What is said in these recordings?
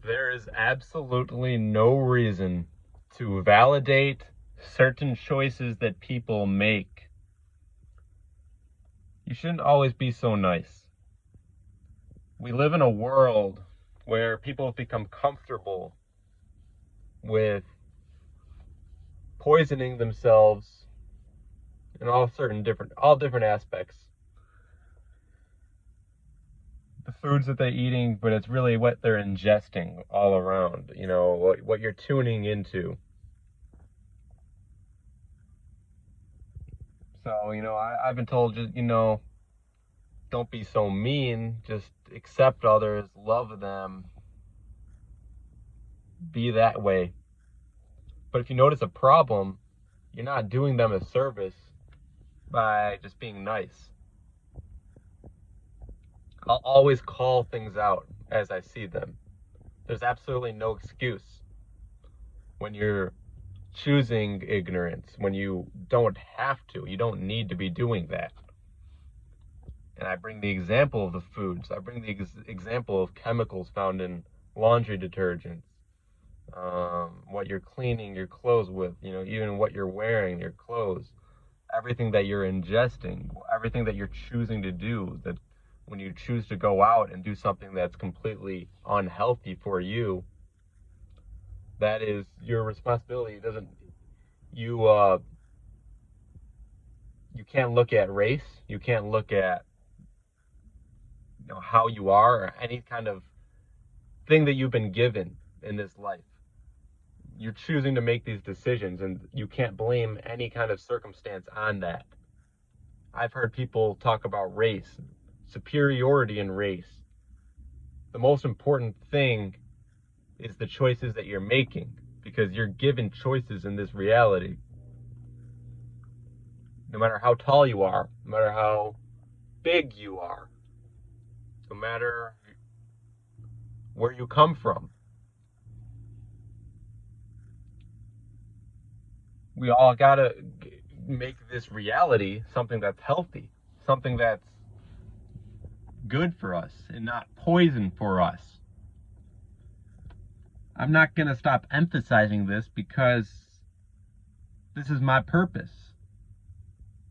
There is absolutely no reason to validate certain choices that people make. You shouldn't always be so nice. We live in a world where people have become comfortable with poisoning themselves in all different aspects. The foods that they're eating, but it's really what they're ingesting all around, what you're tuning into. So, I've been told, just, don't be so mean, just accept others, love them, be that way. But if you notice a problem, you're not doing them a service by just being nice. I'll always call things out as I see them. There's absolutely no excuse when you're choosing ignorance, when you don't have to, you don't need to be doing that. And I bring the example of the foods. I bring the example of chemicals found in laundry detergents, what you're cleaning your clothes with, even what you're wearing, your clothes, everything that you're ingesting, everything that you're choosing to do, that when you choose to go out and do something that's completely unhealthy for you, that is your responsibility. It doesn't you you can't look at race, you can't look at how you are or any kind of thing that you've been given in this life. You're choosing to make these decisions and you can't blame any kind of circumstance on that. I've heard people talk about race, superiority in race. The most important thing is the choices that you're making, because you're given choices in this reality. No matter how tall you are, no matter how big you are, no matter where you come from, we all gotta make this reality something that's healthy, something that's good for us and not poison for us. I'm not going to stop emphasizing this because this is my purpose.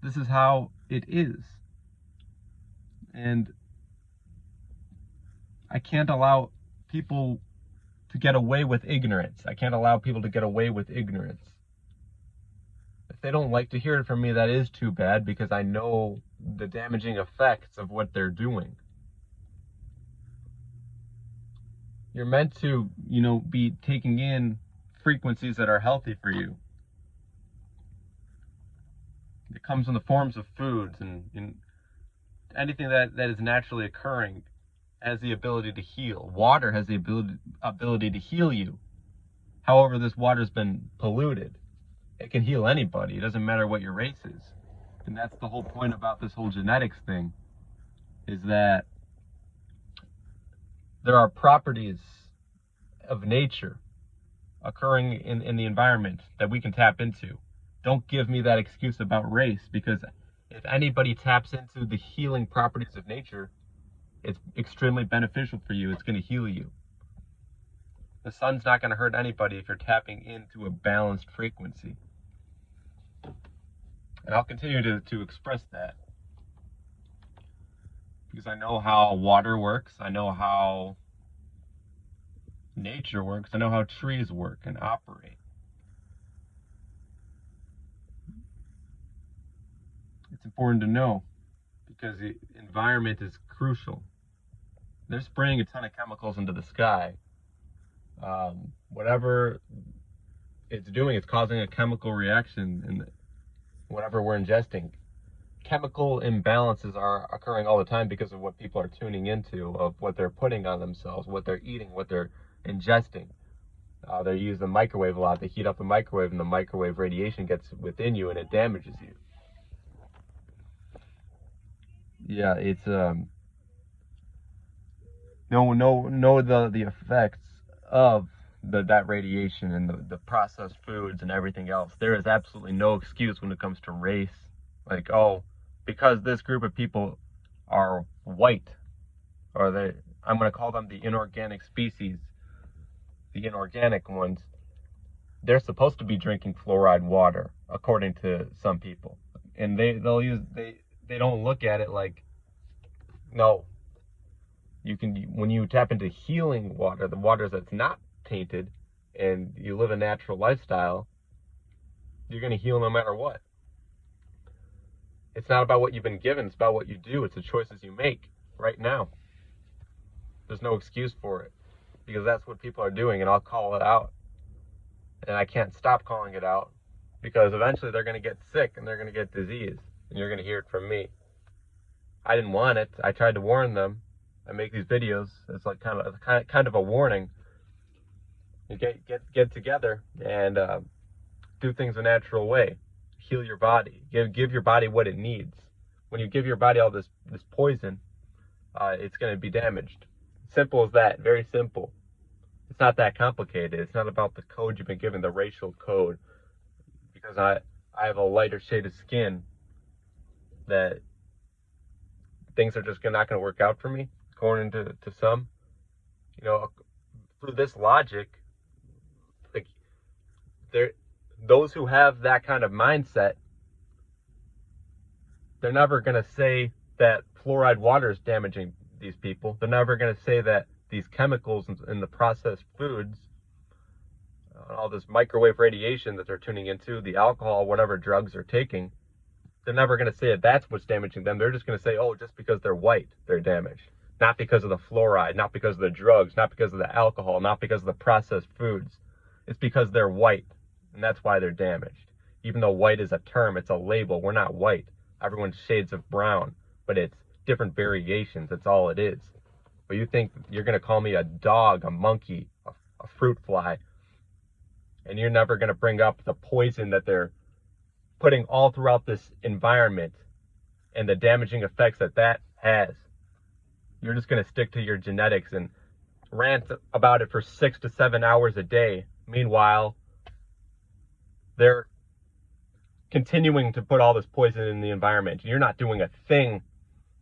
This is how it is. And I can't allow people to get away with ignorance. I can't allow people to get away with ignorance. If they don't like to hear it from me, that is too bad, because I know the damaging effects of what they're doing. You're meant to, be taking in frequencies that are healthy for you. It comes in the forms of foods and anything that is naturally occurring has the ability to heal. Water has the ability to heal you. However, this water's been polluted. It can heal anybody. It doesn't matter what your race is. And that's the whole point about this whole genetics thing, is that there are properties of nature occurring in the environment that we can tap into. Don't give me that excuse about race, because if anybody taps into the healing properties of nature, it's extremely beneficial for you. It's going to heal you. The sun's not going to hurt anybody if you're tapping into a balanced frequency. And I'll continue to express that, because I know how water works. I know how nature works. I know how trees work and operate. It's important to know, because the environment is crucial. They're spraying a ton of chemicals into the sky. Whatever it's doing, it's causing a chemical reaction in whatever we're ingesting. Chemical imbalances are occurring all the time because of what people are tuning into, of what they're putting on themselves, what they're eating, what they're ingesting. They use the microwave a lot. They heat up the microwave, and the microwave radiation gets within you, and it damages you. Yeah, it's know the effects of that radiation and the processed foods and everything else. There is absolutely no excuse when it comes to race. Like, oh, because this group of people are white, or I'm going to call them the inorganic species. the inorganic ones, they're supposed to be drinking fluoride water, according to some people. And they don't look at it like, no, you can, when you tap into healing water, the water that's not tainted, and you live a natural lifestyle, you're going to heal no matter what. It's not about what you've been given, it's about what you do. It's the choices you make right now. There's no excuse for it, because that's what people are doing, and I'll call it out. And I can't stop calling it out, because eventually they're going to get sick and they're going to get disease, and you're going to hear it from me. I didn't want it. I tried to warn them. I make these videos. It's like kind of a warning. You get together and do things a natural way. Heal your body. Give your body what it needs. When you give your body all this poison, it's going to be damaged. Simple as that. Very simple. It's not that complicated. It's not about the code you've been given, the racial code. Because I have a lighter shade of skin, that things are just not going to work out for me, according to some. You know, through this logic, like, those who have that kind of mindset, they're never going to say that fluoride water is damaging these people. They're never going to say that these chemicals in the processed foods, all this microwave radiation that they're tuning into, the alcohol, whatever drugs they're taking, they're never going to say that that's what's damaging them. They're just going to say, oh, just because they're white, they're damaged. Not because of the fluoride, not because of the drugs, not because of the alcohol, not because of the processed foods. It's because they're white, and that's why they're damaged. Even though white is a term, it's a label. We're not white. Everyone's shades of brown, but it's different variations. That's all it is. But you think you're going to call me a dog, a monkey, a fruit fly, and you're never going to bring up the poison that they're putting all throughout this environment and the damaging effects that has. You're just going to stick to your genetics and rant about it for 6 to 7 hours a day. Meanwhile, they're continuing to put all this poison in the environment. You're not doing a thing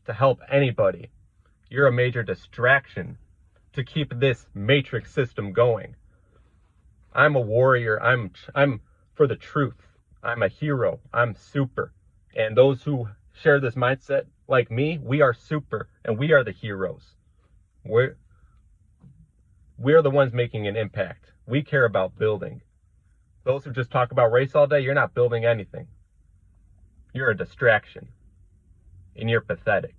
to help anybody. You're a major distraction to keep this matrix system going. I'm a warrior. I'm for the truth. I'm a hero. I'm super. And those who share this mindset like me, we are super, and we are the heroes. We're the ones making an impact. We care about building. Those who just talk about race all day, you're not building anything. You're a distraction. And you're pathetic.